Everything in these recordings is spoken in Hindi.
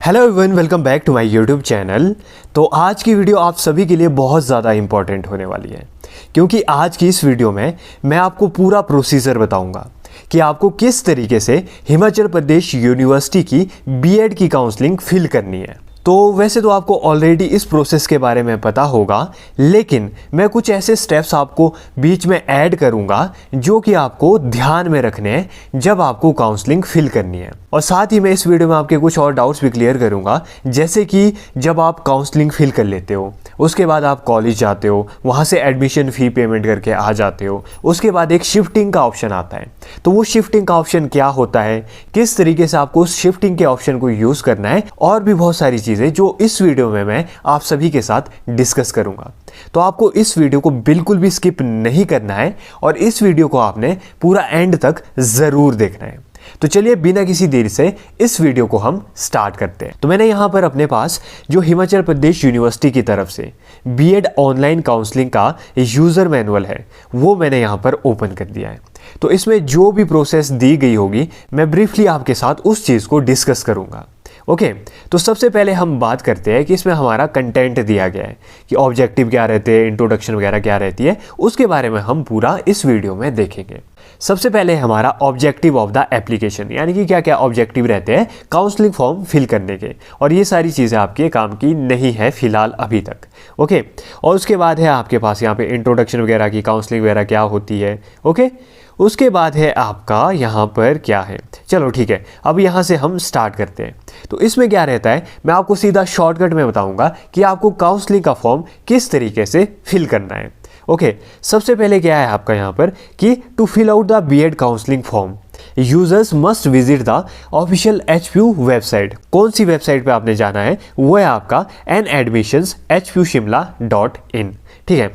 Hello everyone, welcome back to my YouTube channel. तो आज की वीडियो आप सभी के लिए बहुत ज़्यादा इंपॉर्टेंट होने वाली है, क्योंकि आज की इस वीडियो में मैं आपको पूरा प्रोसीजर बताऊंगा कि आपको किस तरीके से हिमाचल प्रदेश यूनिवर्सिटी की बीएड की काउंसलिंग फिल करनी है। तो वैसे तो आपको ऑलरेडी इस प्रोसेस के बारे में पता होगा, लेकिन मैं कुछ ऐसे स्टेप्स आपको बीच में ऐड करूंगा जो कि आपको ध्यान में रखने हैं जब आपको काउंसलिंग फिल करनी है। और साथ ही मैं इस वीडियो में आपके कुछ और डाउट्स भी क्लियर करूंगा, जैसे कि जब आप काउंसलिंग फिल कर लेते हो, उसके बाद आप कॉलेज जाते हो, वहाँ से एडमिशन फ़ी पेमेंट करके आ जाते हो, उसके बाद एक शिफ्टिंग का ऑप्शन आता है। तो वो शिफ्टिंग का ऑप्शन क्या होता है, किस तरीके से आपको उस शिफ्टिंग के ऑप्शन को यूज़ करना है, और भी बहुत सारी चीज़ें जो इस वीडियो में मैं आप सभी के साथ डिस्कस करूंगा। तो आपको इस वीडियो को बिल्कुल भी स्किप नहीं करना है और इस वीडियो को आपने पूरा एंड तक ज़रूर देखना है। तो चलिए बिना किसी देरी से इस वीडियो को हम स्टार्ट करते हैं। तो मैंने यहाँ पर अपने पास जो हिमाचल प्रदेश यूनिवर्सिटी की तरफ से बीएड ऑनलाइन काउंसलिंग का यूज़र मैनुअल है वो मैंने यहाँ पर ओपन कर दिया है। तो इसमें जो भी प्रोसेस दी गई होगी मैं ब्रीफली आपके साथ उस चीज़ को डिस्कस करूँगा। ओके, तो सबसे पहले हम बात करते हैं कि इसमें हमारा कंटेंट दिया गया है कि ऑब्जेक्टिव क्या रहते हैं, इंट्रोडक्शन वगैरह क्या रहती है, उसके बारे में हम पूरा इस वीडियो में देखेंगे। सबसे पहले हमारा ऑब्जेक्टिव ऑफ द एप्लीकेशन, यानी कि क्या क्या ऑब्जेक्टिव रहते हैं काउंसलिंग फॉर्म फिल करने के, और ये सारी चीज़ें आपके काम की नहीं है फिलहाल अभी तक। ओके, और उसके बाद है आपके पास यहाँ पे इंट्रोडक्शन वगैरह की, काउंसलिंग वगैरह क्या होती है। ओके, उसके बाद है आपका यहाँ पर क्या है, चलो ठीक है, अब यहाँ से हम स्टार्ट करते हैं। तो इसमें क्या रहता है, मैं आपको सीधा शॉर्टकट में बताऊंगा कि आपको काउंसलिंग का फॉर्म किस तरीके से फिल करना है। ओके, सबसे पहले क्या है आपका यहाँ पर कि to fill out the B Ed counselling form users must visit the official HPU website. कौन सी वेबसाइट पे आपने जाना है, वो है आपका NAdmissions.hpushimla.in। ठीक है,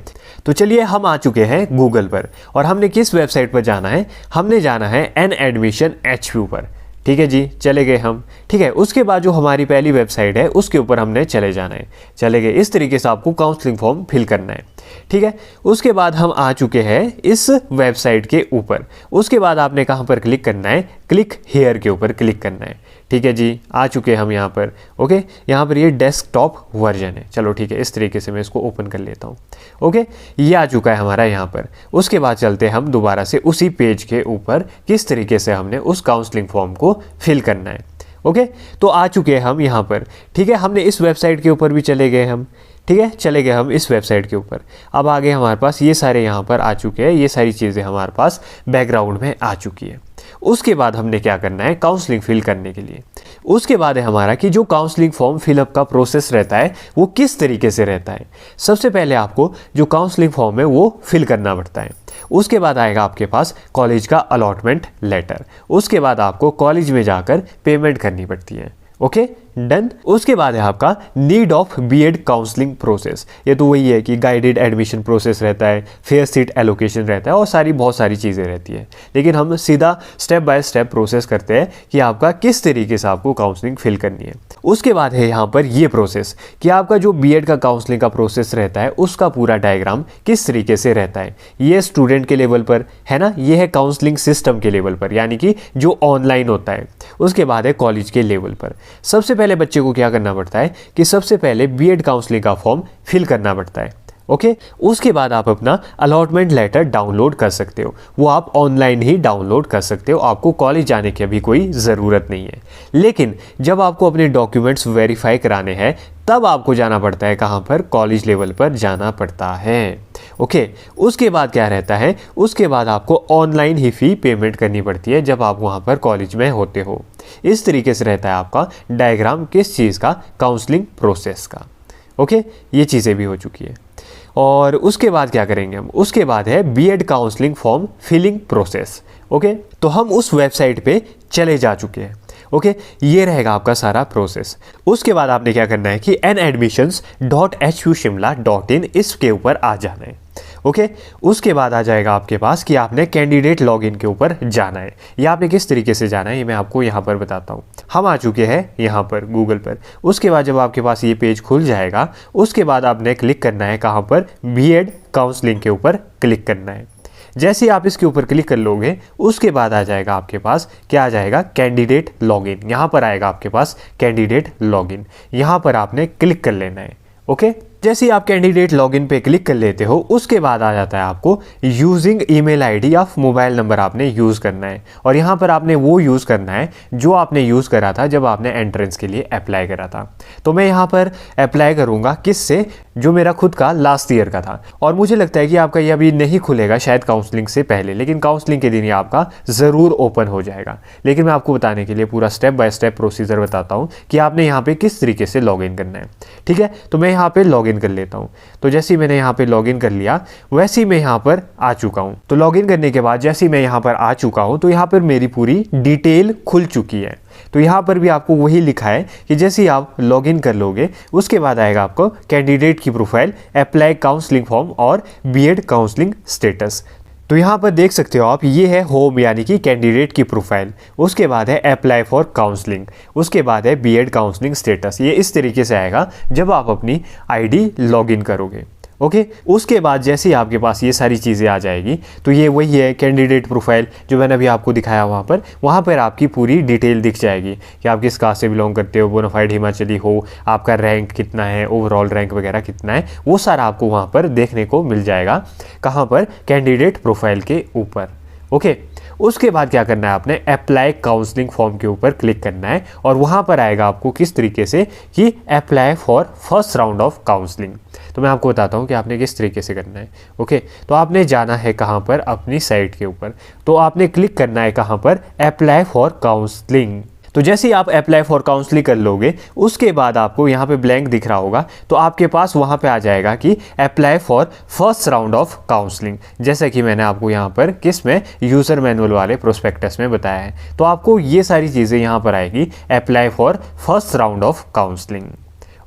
तो चलिए हम आ चुके हैं गूगल पर, और हमने किस वेबसाइट पर जाना है, हमने जाना है NAdmission.HPU पर। ठीक है जी, चले गए हम। ठीक है, उसके बाद जो हमारी पहली वेबसाइट है उसके ऊपर हमने चले जाना है। चले गए, इस तरीके से आपको काउंसलिंग फॉर्म फिल करना है। ठीक है, उसके बाद हम आ चुके हैं इस वेबसाइट के ऊपर। उसके बाद आपने कहाँ पर क्लिक करना है, क्लिक हेयर के ऊपर क्लिक करना है। ठीक है जी, आ चुके हैं हम यहाँ पर। ओके, यहाँ पर ये डेस्कटॉप वर्जन है। चलो ठीक है, इस तरीके से मैं इसको ओपन कर लेता हूँ। ओके, ये आ चुका है हमारा यहाँ पर। उसके बाद चलते हैं हम दोबारा से उसी पेज के ऊपर, किस तरीके से हमने उस काउंसलिंग फॉर्म को फिल करना है। ओके, तो आ चुके हैं हम यहाँ पर। ठीक है, हमने इस वेबसाइट के ऊपर भी चले गए हम। ठीक है, चले गए हम इस वेबसाइट के ऊपर। अब आगे हमारे पास ये सारे यहाँ पर आ चुके हैं, ये सारी चीज़ें हमारे पास बैकग्राउंड में आ चुकी है। उसके बाद हमने क्या करना है काउंसलिंग फिल करने के लिए। उसके बाद है हमारा कि जो काउंसलिंग फॉर्म फिलअप का प्रोसेस रहता है वो किस तरीके से रहता है। सबसे पहले आपको जो काउंसलिंग फॉर्म है वो फिल करना पड़ता है। उसके बाद आएगा आपके पास कॉलेज का अलॉटमेंट लेटर। उसके बाद आपको कॉलेज में जाकर पेमेंट करनी पड़ती है। Okay, done. उसके बाद है आपका need of B Ed counselling process. ये तो वही है कि गाइडेड एडमिशन प्रोसेस रहता है, फेयर सीट एलोकेशन रहता है, और बहुत सारी चीज़ें रहती है। लेकिन हम सीधा स्टेप बाय स्टेप प्रोसेस करते हैं कि आपका किस तरीके से आपको काउंसलिंग फिल करनी है। उसके बाद है यहाँ पर ये प्रोसेस कि आपका जो बीएड का काउंसलिंग का प्रोसेस रहता है उसका पूरा डायग्राम किस तरीके से रहता है। ये स्टूडेंट के लेवल पर है ना, ये है काउंसलिंग सिस्टम के लेवल पर, यानी कि जो ऑनलाइन होता है। उसके बाद है कॉलेज के लेवल पर। सबसे पहले बच्चे को क्या करना पड़ता है कि सबसे पहले बीएड काउंसलिंग का फॉर्म फिल करना पड़ता है। ओके, उसके बाद आप अपना अलॉटमेंट लेटर डाउनलोड कर सकते हो। वो आप ऑनलाइन ही डाउनलोड कर सकते हो, आपको कॉलेज जाने की अभी कोई ज़रूरत नहीं है। लेकिन जब आपको अपने डॉक्यूमेंट्स वेरीफाई कराने हैं तब आपको जाना पड़ता है, कहाँ पर, कॉलेज लेवल पर जाना पड़ता है। ओके, उसके बाद क्या रहता है, उसके बाद आपको ऑनलाइन ही फ़ी पेमेंट करनी पड़ती है जब आप वहाँ पर कॉलेज में होते हो। इस तरीके से रहता है आपका डायग्राम किस चीज़ का, काउंसलिंग प्रोसेस का। ओके, ये चीज़ें भी हो चुकी है। और उसके बाद क्या करेंगे हम, उसके बाद है B Ed counselling form filling process. Okay, तो हम उस वेबसाइट पे चले जा चुके हैं। ओके, ये रहेगा आपका सारा प्रोसेस। उसके बाद आपने क्या करना है कि NAdmissions.hpushimla.in इसके ऊपर आ जाना है। ओके, उसके बाद आ जाएगा आपके पास कि आपने कैंडिडेट लॉगिन के ऊपर जाना है, या आपने किस तरीके से जाना है ये मैं आपको यहाँ पर बताता हूँ। हम आ चुके हैं यहाँ पर गूगल पर। उसके बाद जब आपके पास ये पेज खुल जाएगा उसके बाद आपने क्लिक करना है कहाँ पर, बीएड काउंसलिंग के ऊपर क्लिक करना है। जैसे ही आप इसके ऊपर क्लिक कर लोगे उसके बाद आ जाएगा आपके पास, क्या आ जाएगा, कैंडिडेट लॉगिन। यहाँ पर आएगा आपके पास कैंडिडेट लॉगिन, यहाँ पर आपने क्लिक कर लेना है। ओके, जैसे ही आप कैंडिडेट लॉगिन पे क्लिक कर लेते हो उसके बाद आ जाता है आपको यूजिंग ईमेल आईडी या मोबाइल नंबर आपने यूज़ करना है, और यहाँ पर आपने वो यूज़ करना है जो आपने यूज़ करा था जब आपने एंट्रेंस के लिए अप्लाई करा था। तो मैं यहाँ पर अप्लाई करूँगा किससे, जो मेरा खुद का लास्ट ईयर का था। और मुझे लगता है कि आपका ये अभी नहीं खुलेगा शायद काउंसलिंग से पहले, लेकिन काउंसलिंग के दिन ये आपका ज़रूर ओपन हो जाएगा। लेकिन मैं आपको बताने के लिए पूरा स्टेप बाय स्टेप प्रोसीजर बताता हूँ कि आपने यहाँ पे किस तरीके से लॉगिन करना है। ठीक है, तो मैं यहाँ पे लॉगिन कर लेता हूँ। तो जैसे ही मैंने यहाँ पे लॉगिन कर लिया वैसे ही मैं यहाँ पर आ चुका हूँ। तो लॉगिन करने के बाद जैसे ही मैं यहाँ पर आ चुका हूँ तो यहाँ पर मेरी पूरी डिटेल खुल चुकी है। तो यहाँ पर भी आपको वही लिखा है कि जैसे ही आप लॉगिन कर लोगे उसके बाद आएगा आपको कैंडिडेट की प्रोफाइल, अप्लाई काउंसलिंग फॉर्म और बीएड काउंसलिंग स्टेटस। तो यहाँ पर देख सकते हो आप, ये है होम यानी कि कैंडिडेट की प्रोफाइल, उसके बाद है अप्लाई फॉर काउंसलिंग, उसके बाद है बीएड काउंसलिंग स्टेटस। ये इस तरीके से आएगा जब आप अपनी आईडी लॉगिन करोगे। ओके, उसके बाद जैसे ही आपके पास ये सारी चीज़ें आ जाएगी तो ये वही है कैंडिडेट प्रोफाइल जो मैंने अभी आपको दिखाया। वहाँ पर आपकी पूरी डिटेल दिख जाएगी कि आप किस कास्ट से बिलोंग करते हो, बोनाफाइड हिमाचली हो, आपका रैंक कितना है, ओवरऑल रैंक वगैरह कितना है, वो सारा आपको वहाँ पर देखने को मिल जाएगा। कहाँ पर, कैंडिडेट प्रोफाइल के ऊपर। ओके, उसके बाद क्या करना है, आपने अप्लाई काउंसलिंग फॉर्म के ऊपर क्लिक करना है और वहाँ पर आएगा आपको किस तरीके से कि apply for first round of counselling. तो मैं आपको बताता हूँ कि आपने किस तरीके से करना है। ओके, तो आपने जाना है कहाँ पर, अपनी साइट के ऊपर। तो आपने क्लिक करना है कहाँ पर, अप्लाई फॉर काउंसलिंग। तो जैसे ही आप अप्लाई फॉर काउंसलिंग कर लोगे उसके बाद आपको यहाँ पे ब्लैंक दिख रहा होगा, तो आपके पास वहाँ पे आ जाएगा कि apply for first round of counselling, जैसा कि मैंने आपको यहाँ पर किस में, यूज़र मैनुअल वाले प्रोस्पेक्टस में बताया है। तो आपको ये सारी चीज़ें यहाँ पर आएगी, apply for first round of counselling.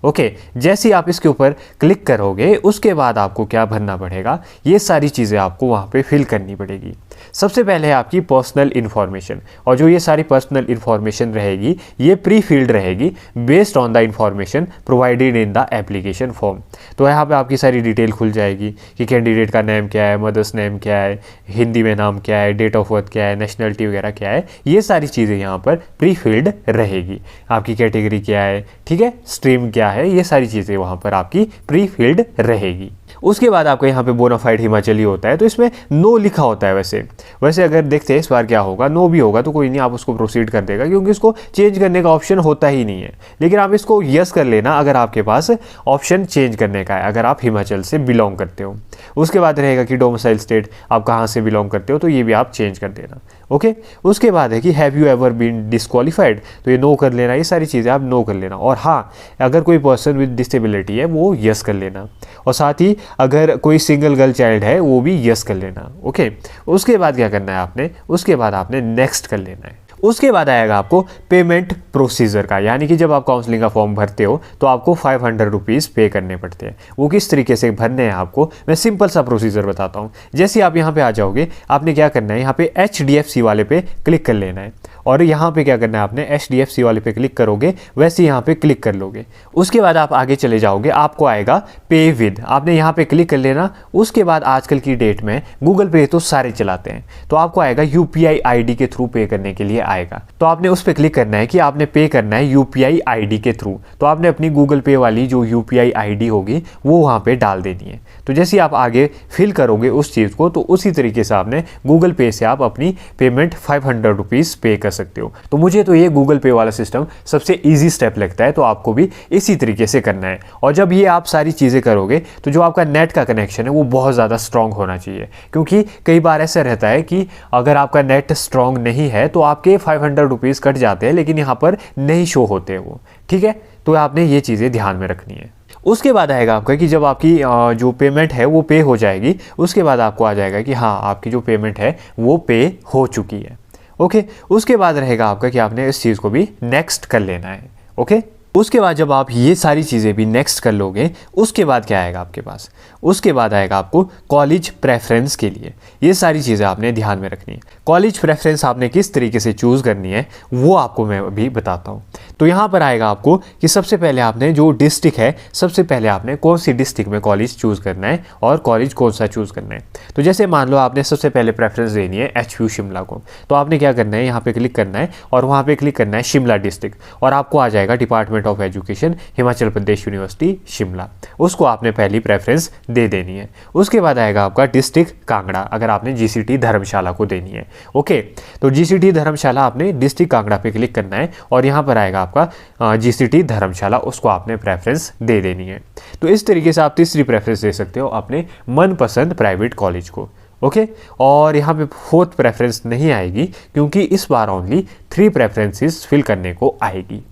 Okay, जैसे ही आप इसके ऊपर क्लिक करोगे उसके बाद आपको क्या भरना पड़ेगा, ये सारी चीज़ें आपको वहाँ पे फिल करनी पड़ेगी। सबसे पहले है आपकी पर्सनल इन्फॉर्मेशन, और जो ये सारी पर्सनल इन्फॉर्मेशन रहेगी ये प्री फिल्ड रहेगी based on the information provided in the application form. तो यहाँ पे आपकी सारी डिटेल खुल जाएगी कि कैंडिडेट का नेम क्या है, मदर्स नेम क्या है, हिंदी में नाम क्या है, डेट ऑफ बर्थ क्या है, नेशनलिटी वगैरह क्या है, ये सारी चीज़ें यहाँ पर प्री फिल्ड रहेगी। आपकी कैटेगरी क्या है, ठीक है, स्ट्रीम क्या है, ये सारी चीज़ें वहाँ पर आपकी प्री फिल्ड रहेगी। उसके बाद आपको यहाँ पे बोनाफाइड हिमाचली होता है, तो इसमें नो लिखा होता है। वैसे अगर देखते हैं इस बार क्या होगा, नो भी होगा तो कोई नहीं, आप उसको प्रोसीड कर देगा क्योंकि इसको चेंज करने का ऑप्शन होता ही नहीं है। लेकिन आप इसको यस कर लेना अगर आपके पास ऑप्शन चेंज करने का है, अगर आप हिमाचल से बिलोंग करते हो। उसके बाद रहेगा कि डोमिसाइल स्टेट आप कहाँ से बिलोंग करते हो, तो ये भी आप चेंज कर देना। ओके, उसके बाद है कि have you ever been disqualified, तो ये नो कर लेना, ये सारी चीज़ें आप नो कर लेना। और हाँ, अगर कोई पर्सन विद डिसेबिलिटी है वो यस कर लेना, और साथ ही अगर कोई सिंगल गर्ल चाइल्ड है वो भी यस कर लेना। ओके, उसके बाद क्या करना है आपने, उसके बाद आपने नेक्स्ट कर लेना है। उसके बाद आएगा आपको पेमेंट प्रोसीजर का, यानी कि जब आप काउंसलिंग का फॉर्म भरते हो तो आपको 500 रुपीज़ पे करने पड़ते हैं। वो किस तरीके से भरने हैं आपको मैं सिंपल सा प्रोसीजर बताता हूँ। जैसे आप यहाँ पे आ जाओगे, आपने क्या करना है, यहाँ पे HDFC वाले पे क्लिक कर लेना है, और यहाँ पे क्या करना है, आपने HDFC वाले पे क्लिक करोगे, वैसे यहाँ पे क्लिक कर लोगे। उसके बाद आप आगे चले जाओगे, आपको आएगा पे विद, आपने यहाँ पे क्लिक कर लेना। उसके बाद आजकल की डेट में गूगल पे तो सारे चलाते हैं, तो आपको आएगा UPI ID के थ्रू पे करने के लिए आएगा। तो आपने उस पर क्लिक करना है कि आपने पे करना है UPI ID के थ्रू। तो आपने अपनी गूगल पे वाली जो UPI ID होगी वो वहाँ पे डाल देनी है। तो जैसे आप आगे फिल करोगे उस चीज़ को, तो उसी तरीके से आपने गूगल पे से आप अपनी पेमेंट 500 रुपीज़ पे कर सकते हो। तो मुझे तो ये गूगल पे वाला सिस्टम सबसे ईजी स्टेप लगता है, तो आपको भी इसी तरीके से करना है। और जब ये आप सारी चीज़ें करोगे तो जो आपका नेट का कनेक्शन है वो बहुत ज़्यादा स्ट्रॉन्ग होना चाहिए, क्योंकि कई बार ऐसा रहता है कि अगर आपका नेट स्ट्रॉन्ग नहीं है तो आपके 500 रुपीज़ कट जाते हैं, लेकिन यहाँ पर नहीं शो होते वो। ठीक है, तो आपने ये चीज़ें ध्यान में रखनी है। उसके बाद आएगा आपका कि जब आपकी जो पेमेंट है वो पे हो जाएगी, उसके बाद आपको आ जाएगा कि हाँ आपकी जो पेमेंट है वो पे हो चुकी है। ओके, उसके बाद रहेगा आपका कि आपने इस चीज़ को भी नेक्स्ट कर लेना है। ओके, उसके बाद जब आप ये सारी चीज़ें भी नेक्स्ट कर लोगे, उसके बाद क्या आएगा आपके पास, उसके बाद आएगा आपको कॉलेज प्रेफरेंस के लिए। ये सारी चीज़ें आपने ध्यान में रखनी है। कॉलेज प्रेफरेंस आपने किस तरीके से चूज़ करनी है वो आपको मैं अभी बताता हूँ। तो यहाँ पर आएगा आपको कि सबसे पहले आपने जो डिस्ट्रिक्ट है, सबसे पहले आपने कौन सी डिस्ट्रिक्ट में कॉलेज चूज़ करना है और कॉलेज कौन सा चूज़ करना है। तो जैसे मान लो आपने सबसे पहले प्रेफरेंस देनी है HU शिमला को, तो आपने क्या करना है, यहाँ पे क्लिक करना है और वहाँ पे क्लिक करना है शिमला डिस्ट्रिक्ट, और आपको आ जाएगा department of education Himachal Pradesh university Shimla. उसको आपने पहली प्रेफरेंस दे देनी है। उसके बाद आएगा आपका डिस्ट्रिक्ट कांगड़ा, अगर आपने GCT धर्मशाला को देनी है। ओके, तो GCT धर्मशाला आपने डिस्ट्रिक्ट कांगड़ा पे क्लिक करना है और यहाँ पर आएगा आपका GCT धर्मशाला, उसको आपने प्रेफरेंस दे देनी है। तो इस तरीके से आप तीसरी प्रेफरेंस दे सकते हो अपने मनपसंद प्राइवेट कॉलेज को। ओके, और यहाँ पे फोर्थ प्रेफरेंस नहीं आएगी क्योंकि इस बार ओनली 3 प्रेफरेंसेस फिल करने को आएगी।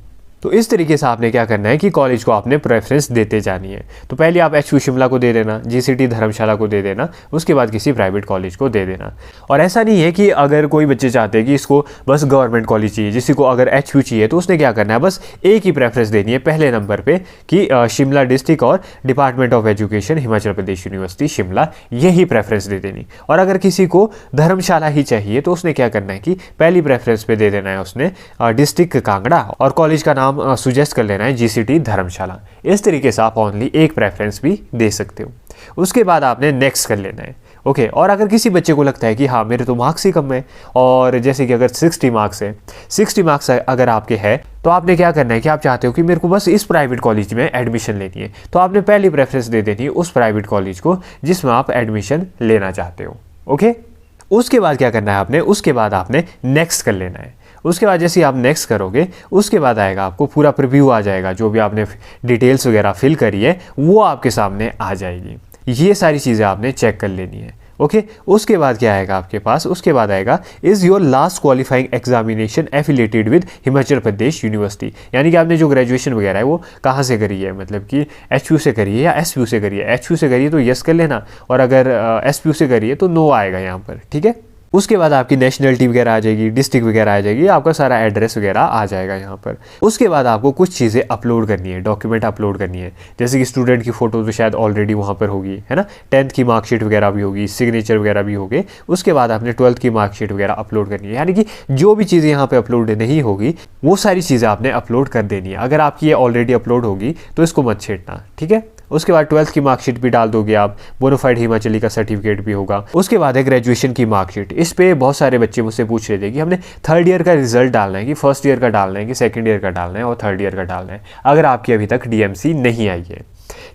तो इस तरीके से आपने क्या करना है कि कॉलेज को आपने प्रेफरेंस देते जानी है। तो पहले आप HU शिमला को दे देना, GCT धर्मशाला को दे देना, उसके बाद किसी प्राइवेट कॉलेज को दे देना। और ऐसा नहीं है कि अगर कोई बच्चे चाहते हैं कि इसको बस गवर्नमेंट कॉलेज चाहिए, जिसी को अगर HU चाहिए तो उसने क्या करना है, बस एक ही प्रेफरेंस देनी है पहले नंबर पर कि शिमला डिस्ट्रिक्ट और department of education Himachal Pradesh university Shimla, यही प्रेफरेंस दे देनी। और अगर किसी को धर्मशाला ही चाहिए तो उसने क्या करना है कि पहली प्रेफरेंस पे दे देना है उसने डिस्ट्रिक्ट कांगड़ा और कॉलेज का नाम सुजेस्ट कर लेना है GCT धर्मशाला। इस तरीके से आप ओनली एक प्रेफरेंस भी दे सकते हो। उसके बाद आपने नेक्स्ट कर लेना है। ओके, और अगर किसी बच्चे को लगता है कि हाँ मेरे तो मार्क्स ही कम है, और जैसे कि अगर 60 मार्क्स है, 60 मार्क्स अगर आपके है तो आपने क्या करना है कि आप चाहते हो कि मेरे को बस इस प्राइवेट कॉलेज में एडमिशन लेनी है, तो आपने पहली प्रेफरेंस दे देनी है उस प्राइवेट कॉलेज को जिसमें आप एडमिशन लेना चाहते हो। ओके, उसके बाद क्या करना है आपने, उसके बाद आपने नेक्स्ट कर लेना है। उसके बाद जैसे आप नेक्स्ट करोगे उसके बाद आएगा आपको पूरा प्रीव्यू आ जाएगा, जो भी आपने डिटेल्स वगैरह फिल करी है वो आपके सामने आ जाएगी। ये सारी चीज़ें आपने चेक कर लेनी है। ओके, उसके बाद क्या आएगा आपके पास, उसके बाद आएगा is your last qualifying examination affiliated with Himachal Pradesh university, यानी कि आपने जो ग्रेजुएशन वगैरह है वो कहाँ से करी है, मतलब कि HU से करी है या SU से करी है। HU से करी है तो यस कर लेना, और अगर SU से करी है तो नो आएगा यहाँ पर। ठीक है, उसके बाद आपकी नेशनलिटी वगैरह आ जाएगी, डिस्ट्रिक्ट वगैरह आ जाएगी, आपका सारा एड्रेस वगैरह आ जाएगा यहाँ पर। उसके बाद आपको कुछ चीज़ें अपलोड करनी है, डॉक्यूमेंट अपलोड करनी है, जैसे कि स्टूडेंट की फ़ोटो तो शायद ऑलरेडी वहाँ पर होगी, है ना, 10th की मार्कशीट वगैरह भी होगी, सिग्नेचर वगैरह भी होगी। उसके बाद आपने 12th की मार्कशीट वगैरह अपलोड करनी है, यानी कि जो भी चीज़ें यहाँ पर अपलोड नहीं होगी वो सारी चीज़ें आपने अपलोड कर देनी है। अगर आपकी ये ऑलरेडी अपलोड होगी तो इसको मत छेड़ना। ठीक है, उसके बाद 12th की मार्कशीट भी डाल दोगे आप, बोनाफाइड हिमाचली का सर्टिफिकेट भी होगा। उसके बाद है ग्रेजुएशन की मार्कशीट। इस पे बहुत सारे बच्चे मुझसे पूछ रहे थे कि हमने 3rd ईयर का रिजल्ट डालना है कि फर्स्ट ईयर का डालना है कि 2nd ईयर का डालना है और 3rd ईयर का डालना है, अगर आपकी अभी तक DMC नहीं आई है।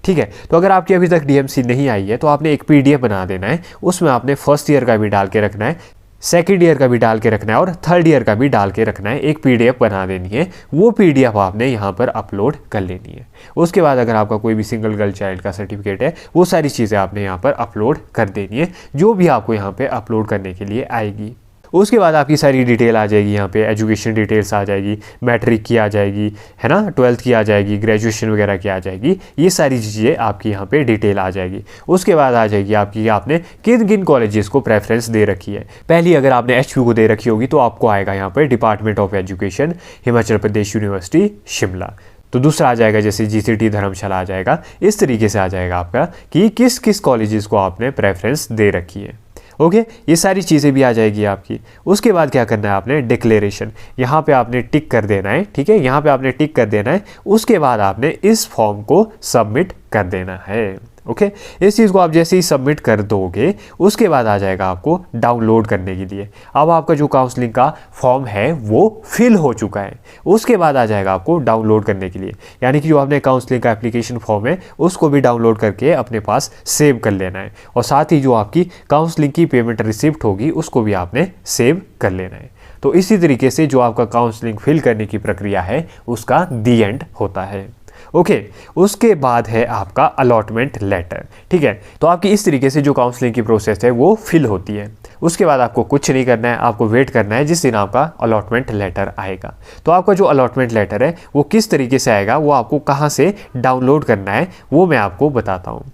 ठीक है, तो अगर आपकी अभी तक DMC नहीं आई है तो आपने एक PDF बना देना है, उसमें आपने फर्स्ट ईयर का भी डाल के रखना है, 2nd ईयर का भी डाल के रखना है और 3rd ईयर का भी डाल के रखना है। एक PDF बना देनी है, वो PDF आपने यहाँ पर अपलोड कर लेनी है। उसके बाद अगर आपका कोई भी सिंगल गर्ल चाइल्ड का सर्टिफिकेट है वो सारी चीज़ें आपने यहाँ पर अपलोड कर देनी है, जो भी आपको यहाँ पे अपलोड करने के लिए आएगी। उसके बाद आपकी सारी डिटेल आ जाएगी, यहाँ पे एजुकेशन डिटेल्स आ जाएगी, मैट्रिक की आ जाएगी, है ना, 12th की आ जाएगी, ग्रेजुएशन वगैरह की आ जाएगी, ये सारी चीज़ें आपकी यहाँ पे डिटेल आ जाएगी। उसके बाद आ जाएगी आपकी आपने किन किन कॉलेजेस को प्रेफरेंस दे रखी है। पहली अगर आपने HU को दे रखी होगी तो आपको आएगा यहाँ पर department of education Himachal Pradesh university Shimla. तो दूसरा आ जाएगा जैसे GCT धर्मशाला आ जाएगा। इस तरीके से आ जाएगा आपका कि किस किस कॉलेजेस को आपने प्रेफरेंस दे रखी है। ओके, ये सारी चीज़ें भी आ जाएगी आपकी। उसके बाद क्या करना है आपने डिक्लेरेशन, यहाँ पे आपने टिक कर देना है। ठीक है, यहाँ पे आपने टिक कर देना है। उसके बाद आपने इस फॉर्म को सबमिट कर देना है। ओके, इस चीज़ को आप जैसे ही सबमिट कर दोगे उसके बाद आ जाएगा आपको डाउनलोड करने के लिए। अब आपका जो काउंसलिंग का फॉर्म है वो फिल हो चुका है, उसके बाद आ जाएगा आपको डाउनलोड करने के लिए, यानी कि जो आपने काउंसलिंग का एप्लीकेशन फॉर्म है उसको भी डाउनलोड करके अपने पास सेव कर लेना है, और साथ ही जो आपकी काउंसलिंग की पेमेंट रिसिप्ट होगी उसको भी आपने सेव कर लेना है। तो इसी तरीके से जो आपका काउंसलिंग फिल करने की प्रक्रिया है उसका दी एंड होता है। ओके, उसके बाद है आपका अलॉटमेंट लेटर। ठीक है, तो आपकी इस तरीके से जो काउंसलिंग की प्रोसेस है वो फिल होती है। उसके बाद आपको कुछ नहीं करना है, आपको वेट करना है जिस दिन आपका अलॉटमेंट लेटर आएगा। तो आपका जो अलॉटमेंट लेटर है वो किस तरीके से आएगा, वो आपको कहाँ से डाउनलोड करना है वो मैं आपको बताता हूँ।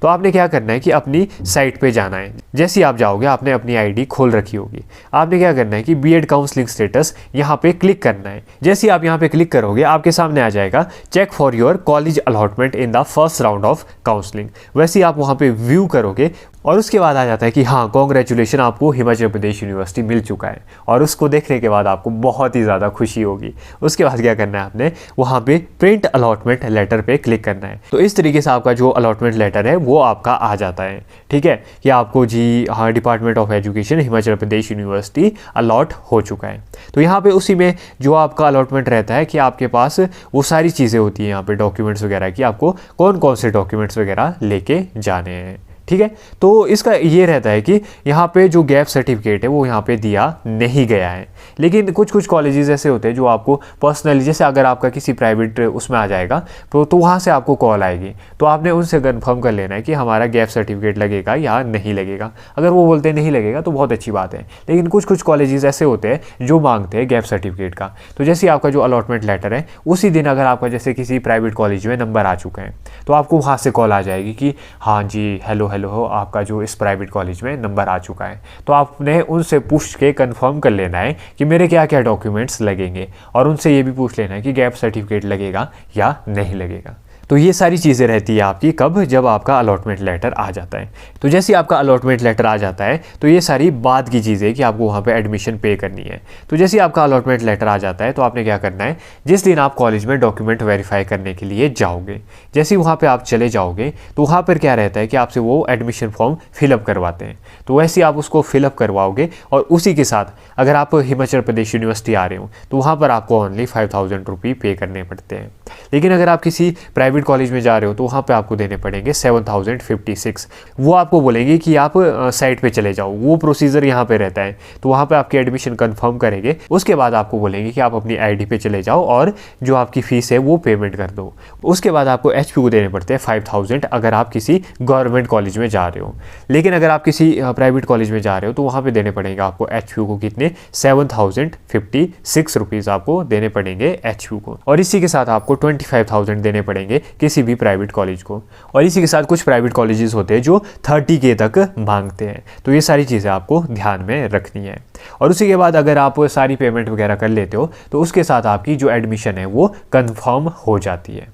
तो आपने क्या करना है कि अपनी साइट पे जाना है। जैसे ही आप जाओगे, आपने अपनी आईडी खोल रखी होगी, आपने क्या करना है कि बीएड काउंसलिंग स्टेटस यहाँ पे क्लिक करना है। जैसे ही आप यहाँ पे क्लिक करोगे, आपके सामने आ जाएगा check for your college allotment in the first round of counselling. वैसे ही आप वहाँ पे व्यू करोगे और उसके बाद आ जाता है कि हाँ, कॉन्ग्रेचुलेशन, आपको हिमाचल प्रदेश यूनिवर्सिटी मिल चुका है। और उसको देखने के बाद आपको बहुत ही ज़्यादा खुशी होगी। उसके बाद क्या करना है, आपने वहाँ पे प्रिंट अलॉटमेंट लेटर पे क्लिक करना है। तो इस तरीके से आपका जो अलॉटमेंट लेटर है वो आपका आ जाता है। ठीक है, कि आपको जी हाँ, department of education Himachal Pradesh university allot हो चुका है। तो यहाँ पे उसी में जो आपका अलॉटमेंट रहता है कि आपके पास वो सारी चीज़ें होती हैं यहाँ पे, डॉक्यूमेंट्स वगैरह की, आपको कौन कौन से डॉक्यूमेंट्स वगैरह लेके जाने हैं। ठीक है, तो इसका ये रहता है कि यहाँ पे जो गैप सर्टिफिकेट है वो यहाँ पे दिया नहीं गया है। लेकिन कुछ कुछ कॉलेजेस ऐसे होते हैं जो आपको पर्सनली, जैसे अगर आपका किसी प्राइवेट उसमें आ जाएगा तो वहाँ से आपको कॉल आएगी, तो आपने उनसे कंफर्म कर लेना है कि हमारा गैप सर्टिफिकेट लगेगा या नहीं लगेगा। अगर वो बोलते हैं नहीं लगेगा तो बहुत अच्छी बात है। लेकिन कुछ कुछ कॉलेजेस ऐसे होते हैं जो मांगते हैं गैप सर्टिफिकेट का। तो जैसे आपका जो अलॉटमेंट लेटर है, उसी दिन अगर आपका जैसे किसी प्राइवेट कॉलेज में नंबर आ चुका है, तो आपको वहाँ से कॉल आ जाएगी कि हाँ जी, हेलो, आपका जो इस प्राइवेट कॉलेज में नंबर आ चुका है। तो आपने उनसे पूछ के कंफर्म कर लेना है कि मेरे क्या क्या डॉक्यूमेंट्स लगेंगे, और उनसे ये भी पूछ लेना है कि गैप सर्टिफिकेट लगेगा या नहीं लगेगा। तो ये सारी चीज़ें रहती है आपकी कब, जब आपका अलॉटमेंट लेटर आ जाता है। तो जैसे आपका अलॉटमेंट लेटर आ जाता है तो ये सारी बाद की चीज़ें कि आपको वहाँ पे एडमिशन पे करनी है। तो जैसे आपका अलॉटमेंट लेटर आ जाता है तो आपने क्या करना है, जिस दिन आप कॉलेज में डॉक्यूमेंट वेरीफाई करने के लिए जाओगे, जैसे ही वहाँ पर आप चले जाओगे तो वहाँ पर क्या रहता है कि आपसे वो एडमिशन फॉर्म फिलअप करवाते हैं। तो वैसे आप उसको फिलअप करवाओगे और उसी के साथ अगर आप हिमाचल प्रदेश यूनिवर्सिटी आ रहे हो तो वहाँ पर आपको ओनली 5000 रुपये पे करने पड़ते हैं। लेकिन अगर आप किसी प्राइवेट कॉलेज में जा रहे हो तो वहाँ पे आपको देने पड़ेंगे 7056। वो आपको बोलेंगे कि आप साइट पे चले जाओ, वो प्रोसीजर यहाँ पे रहता है। तो वहाँ पे आपकी एडमिशन कंफर्म करेंगे, उसके बाद आपको बोलेंगे कि आप अपनी आईडी पे चले जाओ और जो आपकी फ़ीस है वो पेमेंट कर दो। उसके बाद आपको एचपीयू देने पड़ते हैं 5000 अगर आप किसी गवर्नमेंट कॉलेज में जा रहे हो। लेकिन अगर आप किसी प्राइवेट कॉलेज में जा रहे हो तो वहाँ पर देने पड़ेंगे आपको एचपीयू को कितने, 7056 रुपीज़ आपको देने पड़ेंगे एचपीयू को। और इसी के साथ आपको 25,000 देने पड़ेंगे किसी भी प्राइवेट कॉलेज को। और इसी के साथ कुछ प्राइवेट कॉलेजेस होते हैं जो 30K तक मांगते हैं। तो ये सारी चीज़ें आपको ध्यान में रखनी है। और उसी के बाद अगर आप सारी पेमेंट वगैरह कर लेते हो तो उसके साथ आपकी जो एडमिशन है वो कंफर्म हो जाती है।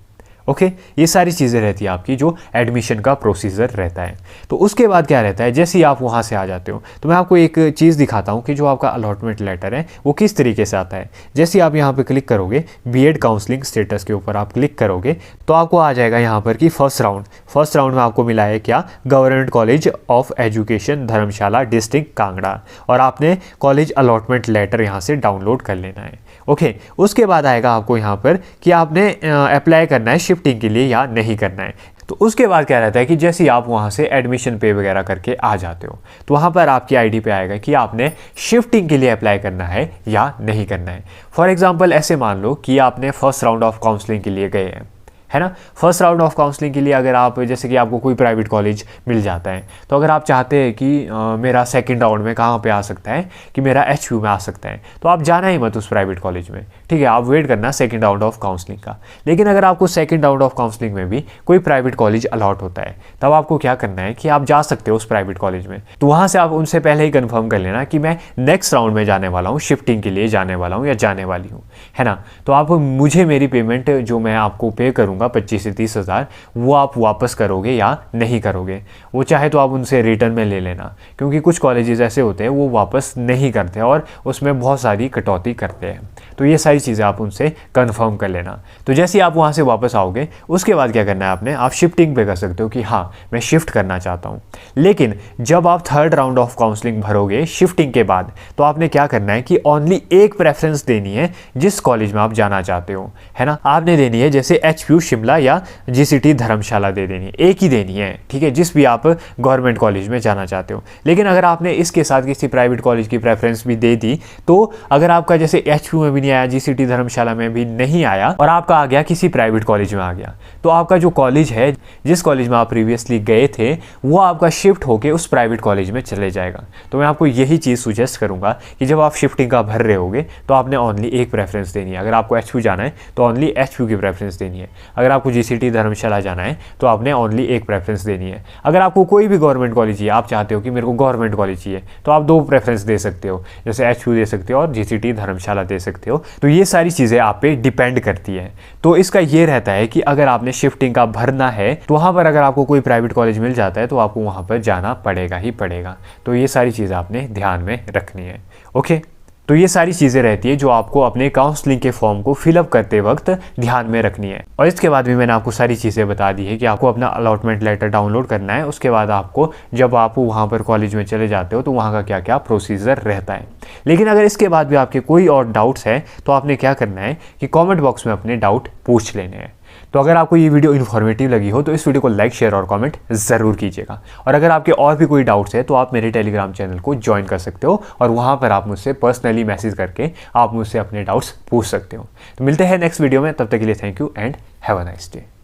ओके, ये सारी चीज़ें रहती है आपकी जो एडमिशन का प्रोसीजर रहता है। तो उसके बाद क्या रहता है, जैसे ही आप वहाँ से आ जाते हो तो मैं आपको एक चीज़ दिखाता हूँ कि जो आपका अलॉटमेंट लेटर है वो किस तरीके से आता है। जैसे आप यहाँ पे क्लिक करोगे, बीएड काउंसलिंग स्टेटस के ऊपर आप क्लिक करोगे तो आपको आ जाएगा यहाँ पर कि फर्स्ट राउंड में आपको मिला है क्या, government college of education Dharamshala district Kangra, और आपने कॉलेज अलॉटमेंट लेटर यहाँ से डाउनलोड कर लेना है। ओके, उसके बाद आएगा आपको यहाँ पर कि आपने अप्लाई करना है शिफ्टिंग के लिए या नहीं करना है। तो उसके बाद क्या रहता है कि जैसे आप वहाँ से एडमिशन पे वगैरह करके आ जाते हो तो वहाँ पर आपकी आईडी पे आएगा कि आपने शिफ्टिंग के लिए अप्लाई करना है या नहीं करना है। फॉर एग्जांपल ऐसे मान लो कि आपने फर्स्ट राउंड ऑफ काउंसलिंग के लिए गए हैं, है ना। फर्स्ट राउंड ऑफ काउंसलिंग के लिए अगर आप, जैसे कि आपको कोई प्राइवेट कॉलेज मिल जाता है, तो अगर आप चाहते हैं कि मेरा सेकंड राउंड में कहाँ पे आ सकता है कि मेरा एचपीयू में आ सकता है, तो आप जाना ही मत उस प्राइवेट कॉलेज में। ठीक है, आप वेट करना सेकंड राउंड ऑफ काउंसलिंग का। लेकिन अगर आपको सेकंड राउंड ऑफ काउंसलिंग में भी कोई प्राइवेट कॉलेज अलॉट होता है, तब आपको क्या करना है कि आप जा सकते हो उस प्राइवेट कॉलेज में। तो वहाँ से आप उनसे पहले ही कन्फर्म कर लेना कि मैं नेक्स्ट राउंड में जाने वाला हूँ, शिफ्टिंग के लिए जाने वाला हूँ या जाने वाली हूँ, है ना। तो आप मुझे मेरी पेमेंट जो मैं आपको पे करूँगा 25 से 30 हज़ार, वो आप वापस करोगे या नहीं करोगे। वो चाहे तो आप उनसे रिटर्न में ले लेना, क्योंकि कुछ कॉलेजेस ऐसे होते हैं वो वापस नहीं करते और उसमें बहुत सारी कटौती करते हैं। तो ये सारी चीज़ें आप उनसे कंफर्म कर लेना। तो जैसे ही आप वहाँ से वापस आओगे उसके बाद क्या करना है आपने, आप शिफ्टिंग पे कर सकते हो कि हाँ मैं शिफ्ट करना चाहता हूँ। लेकिन जब आप थर्ड राउंड ऑफ काउंसलिंग भरोगे शिफ्टिंग के बाद, तो आपने क्या करना है कि ओनली एक प्रेफरेंस देनी है जिस कॉलेज में आप जाना चाहते हो, है ना। आपने देनी है जैसे एचपीयू शिमला या जीसीटी धर्मशाला दे देनी है, एक ही देनी है, ठीक है, जिस भी आप गवर्नमेंट कॉलेज में जाना चाहते हो। लेकिन अगर आपने इसके साथ किसी प्राइवेट कॉलेज की प्रेफरेंस भी दे दी, तो अगर आपका जैसे एचपीयू में भी नहीं आया, जीसीटी धर्मशाला में भी नहीं आया और आपका आ गया किसी प्राइवेट कॉलेज में आ गया, तो आपका जो कॉलेज है, जिस कॉलेज में आप प्रीवियसली गए थे, वो आपका शिफ्ट होके उस प्राइवेट कॉलेज में चले जाएगा। तो मैं आपको यही चीज़ सुजेस्ट करूंगा कि जब आप शिफ्टिंग का भर रहे होगे तो आपने ओनली एक प्रेफरेंस देनी है। अगर आपको एचपीयू जाना है तो ओनली एचपीयू की प्रेफरेंस देनी है। अगर आपको GCT धर्मशाला जाना है तो आपने ओनली एक प्रेफरेंस देनी है। अगर आपको कोई भी गवर्नमेंट कॉलेज चाहिए, आप चाहते हो कि मेरे को गवर्नमेंट कॉलेज चाहिए, तो आप 2 प्रेफरेंस दे सकते हो, जैसे HU दे सकते हो और GCT धर्मशाला दे सकते हो। तो ये सारी चीज़ें आप पे डिपेंड करती है। तो इसका ये रहता है कि अगर आपने शिफ्टिंग का भरना है तो वहाँ पर अगर आपको कोई प्राइवेट कॉलेज मिल जाता है तो आपको वहाँ पर जाना पड़ेगा ही पड़ेगा। तो ये सारी चीज़ें आपने ध्यान में रखनी है। ओके, तो ये सारी चीज़ें रहती है जो आपको अपने काउंसलिंग के फॉर्म को फिलअप करते वक्त ध्यान में रखनी है। और इसके बाद भी मैंने आपको सारी चीज़ें बता दी है कि आपको अपना अलॉटमेंट लेटर डाउनलोड करना है। उसके बाद आपको जब आप वहाँ पर कॉलेज में चले जाते हो तो वहाँ का क्या क्या प्रोसीजर रहता है। लेकिन अगर इसके बाद भी आपके कोई और डाउट्स हैं तो आपने क्या करना है कि कॉमेंट बॉक्स में अपने डाउट पूछ लेने हैं। तो अगर आपको ये वीडियो इन्फॉर्मेटिव लगी हो तो इस वीडियो को लाइक, शेयर और कमेंट ज़रूर कीजिएगा। और अगर आपके और भी कोई डाउट्स है तो आप मेरे टेलीग्राम चैनल को ज्वाइन कर सकते हो और वहाँ पर आप मुझसे पर्सनली मैसेज करके आप मुझसे अपने डाउट्स पूछ सकते हो। तो मिलते हैं नेक्स्ट वीडियो में, तब तक के लिए thank you and have a nice day.